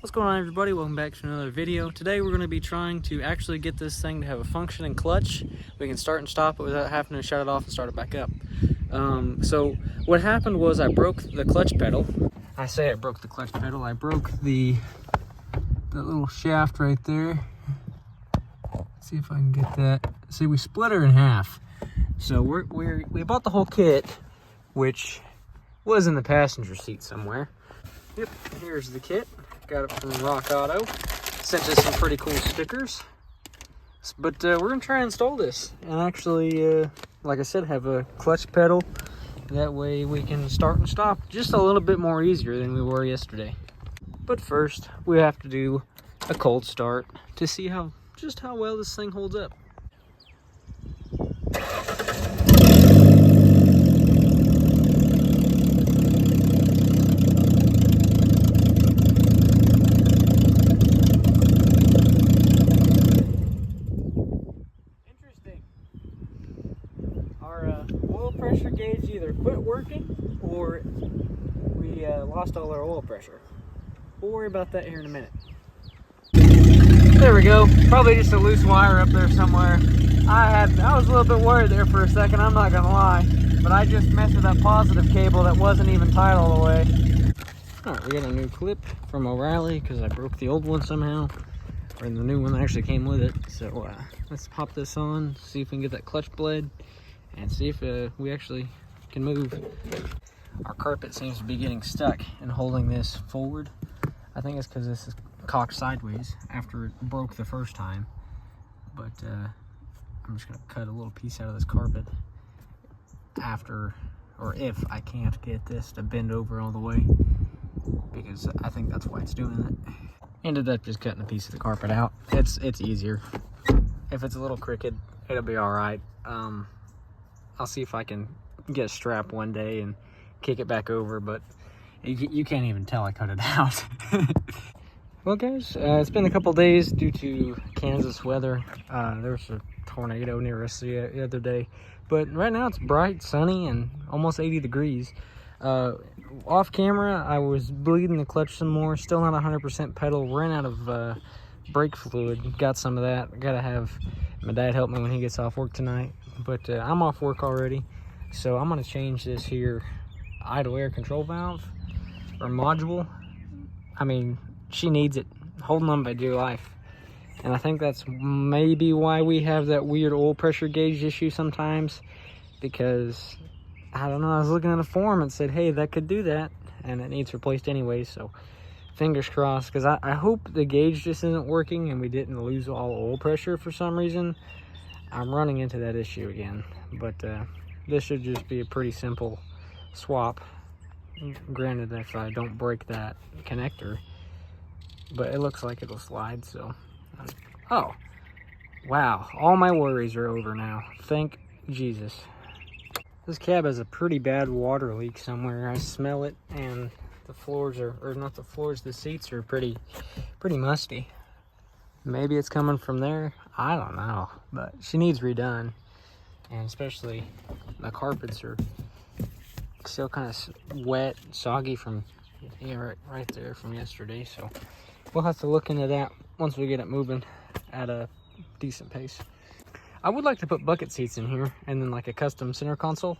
What's going on, everybody? Welcome back to another video. Today we're going to be trying to actually get this thing to have a functioning clutch. We can start and stop it without having to shut it off and start it back up. So what happened was I broke the clutch pedal. I say I broke the clutch pedal. I broke the little shaft right there. Let's see if I can get that. See, we split her in half. So we bought the whole kit, which was in the passenger seat somewhere. Yep, here's the kit. Got it from Rock Auto. Sent us some pretty cool stickers. But we're going to try and install this. And actually, like I said, have a clutch pedal. That way we can start and stop just a little bit more easier than we were yesterday. But first, we have to do a cold start to see just how well this thing holds up. Our oil pressure gauge either quit working or we lost all our oil pressure. We'll worry about that here in a minute. There we go. Probably just a loose wire up there somewhere. I was a little bit worried there for a second, I'm not gonna lie. But I just messed with that positive cable that wasn't even tight all the way. Alright, we got a new clip from O'Reilly because I broke the old one somehow. Or the new one that actually came with it. So let's pop this on, see if we can get that clutch blade. And see if we actually can move. Our carpet seems to be getting stuck and holding this forward. I think it's because this is cocked sideways after it broke the first time. But I'm just gonna cut a little piece out of this carpet after, or if I can't get this to bend over all the way, because I think that's why it's doing it. Ended up just cutting a piece of the carpet out. It's easier. If it's a little crooked, it'll be all right. I'll see if I can get a strap one day and kick it back over, but you can't even tell I cut it out. Well, guys, it's been a couple days due to Kansas weather. There was a tornado near us the other day, but right now it's bright, sunny, and almost 80 degrees. Off camera, I was bleeding the clutch some more. Still not 100% pedal. Ran out of brake fluid. Got some of that. Gotta have my dad help me when he gets off work tonight. But I'm off work already, so I'm gonna change this here idle air control valve or module. I mean, she needs it. Holding on by dear life. And I think that's maybe why we have that weird oil pressure gauge issue sometimes, because I don't know, I was looking at a forum and said, hey, that could do that, and it needs replaced anyway. So fingers crossed, because I hope the gauge just isn't working and we didn't lose all oil pressure for some reason. I'm running into that issue again, but this should just be a pretty simple swap. Granted, if I don't break that connector, but it looks like it'll slide. So oh wow, all my worries are over now, thank Jesus. This cab has a pretty bad water leak somewhere. I smell it, and the floors are, or not the floors, the seats are pretty musty. Maybe it's coming from there, I don't know, but she needs redone. And especially the carpets are still kind of wet, soggy from, yeah, right there from yesterday. So we'll have to look into that once we get it moving at a decent pace. I would like to put bucket seats in here and then like a custom center console.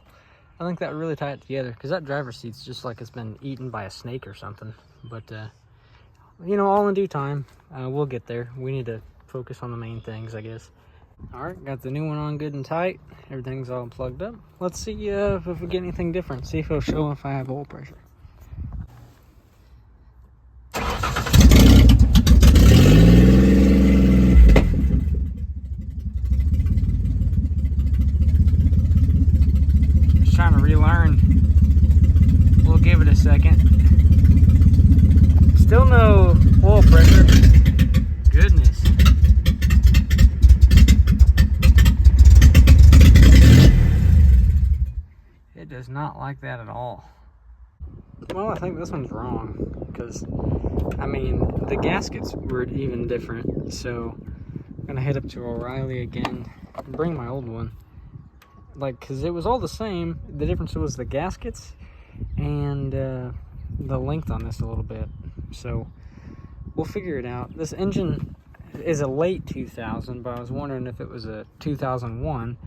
I think that would really tie it together, because that driver's seat's just like it's been eaten by a snake or something. But you know, all in due time. We'll get there. We need to focus on the main things, I guess. All right, got the new one on good and tight. Everything's all plugged up. Let's see if we get anything different. See if it'll show if I have oil pressure. Just trying to relearn. We'll give it a second. Still no oil pressure. Goodness. It does not like that at all. Well, I think this one's wrong, because, I mean, the gaskets were even different. So I'm gonna head up to O'Reilly again and bring my old one. Like, because it was all the same. The difference was the gaskets and the length on this a little bit. So we'll figure it out. This engine is a late 2000, but I was wondering if it was a 2001,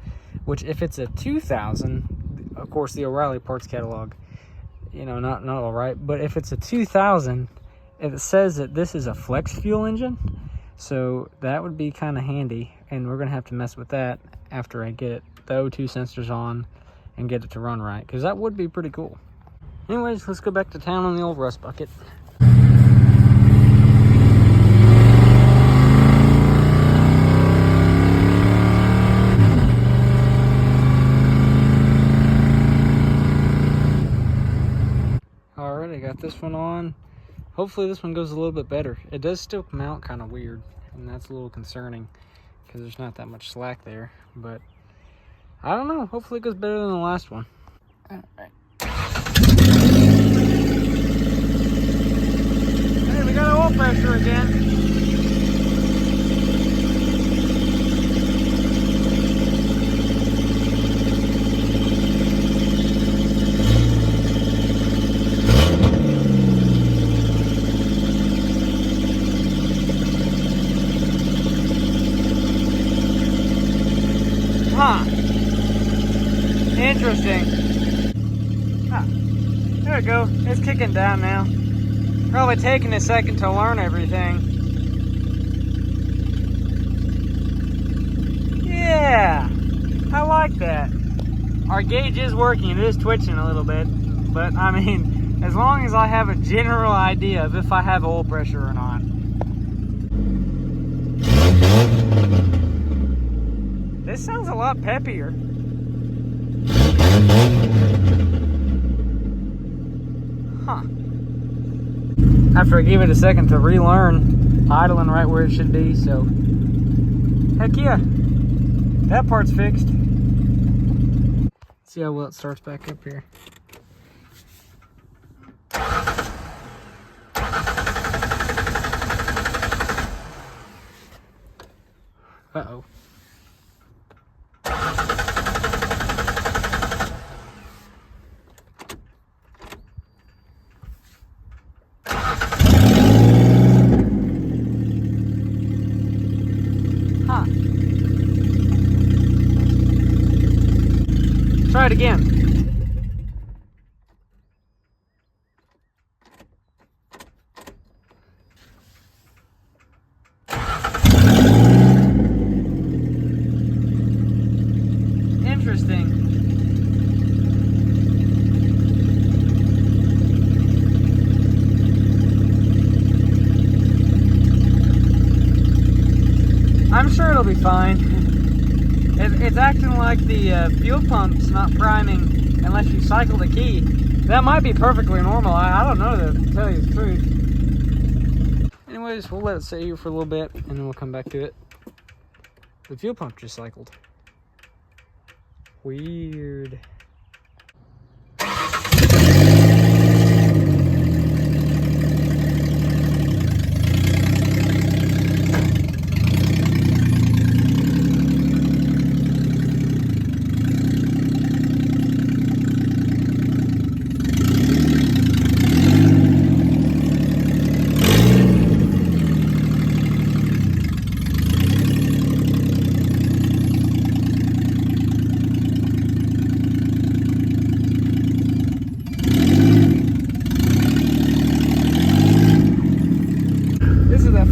which if it's a 2000, of course the O'Reilly parts catalog, you know, not all right, but if it's a 2000, it says that this is a flex fuel engine, so that would be kind of handy, and we're gonna have to mess with that after I get the O2 sensors on and get it to run right, because that would be pretty cool. Anyways, let's go back to town on the old rust bucket. Alright, I got this one on. Hopefully this one goes a little bit better. It does still come out kind of weird, and that's a little concerning because there's not that much slack there, but I don't know. Hopefully it goes better than the last one. Alright. Hey, we got oil pressure again. Huh. Interesting. Huh. There we go. It's kicking down now. Probably taking a second to learn everything. Yeah. I like that. Our gauge is working. It is twitching a little bit. But, I mean, as long as I have a general idea of if I have oil pressure or not. This sounds a lot peppier. Huh. After I gave it a second to relearn idling right where it should be, so heck yeah, that part's fixed. See how well it starts back up here. Uh-oh. Huh. Try it again. Interesting. I'm sure it'll be fine. It's acting like the fuel pump's not priming unless you cycle the key. That might be perfectly normal. I don't know, to tell you the truth. Anyways, we'll let it sit here for a little bit and then we'll come back to it. The fuel pump just cycled. Weird.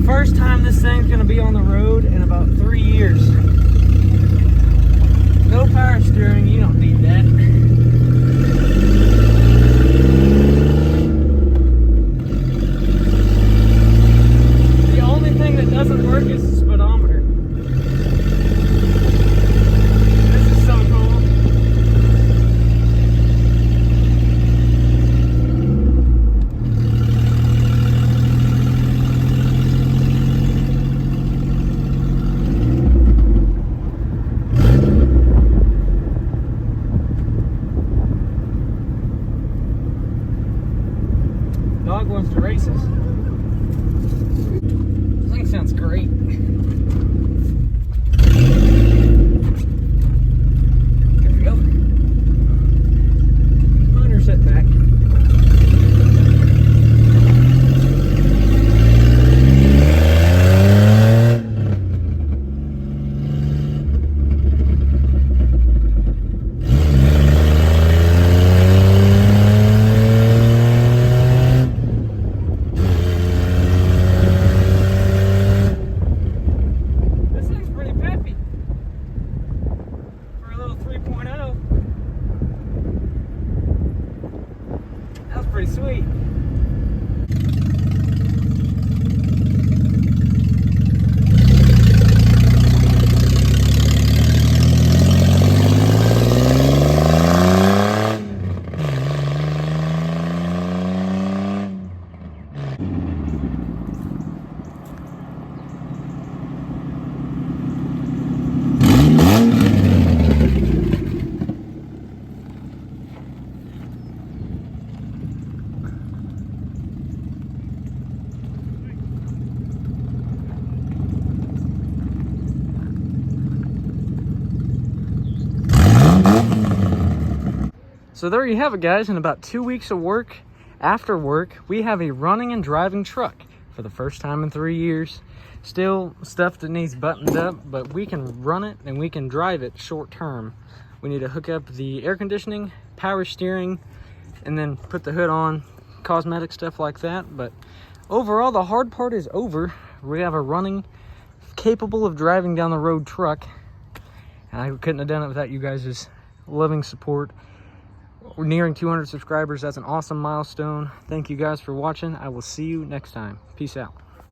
First time this thing's gonna be on the road in about 3 years. No power steering, you don't need that. The only thing that doesn't work is the speedometer. This is so cool. So there you have it, guys. In about 2 weeks of work, after work, we have a running and driving truck for the first time in 3 years. Still stuff that needs buttoned up, but we can run it and we can drive it short term. We need to hook up the air conditioning, power steering, and then put the hood on, cosmetic stuff like that. But overall, the hard part is over. We have a running, capable of driving down the road truck, and I couldn't have done it without you guys' loving support. We're nearing 200 subscribers. That's an awesome milestone. Thank you guys for watching. I will see you next time. Peace out.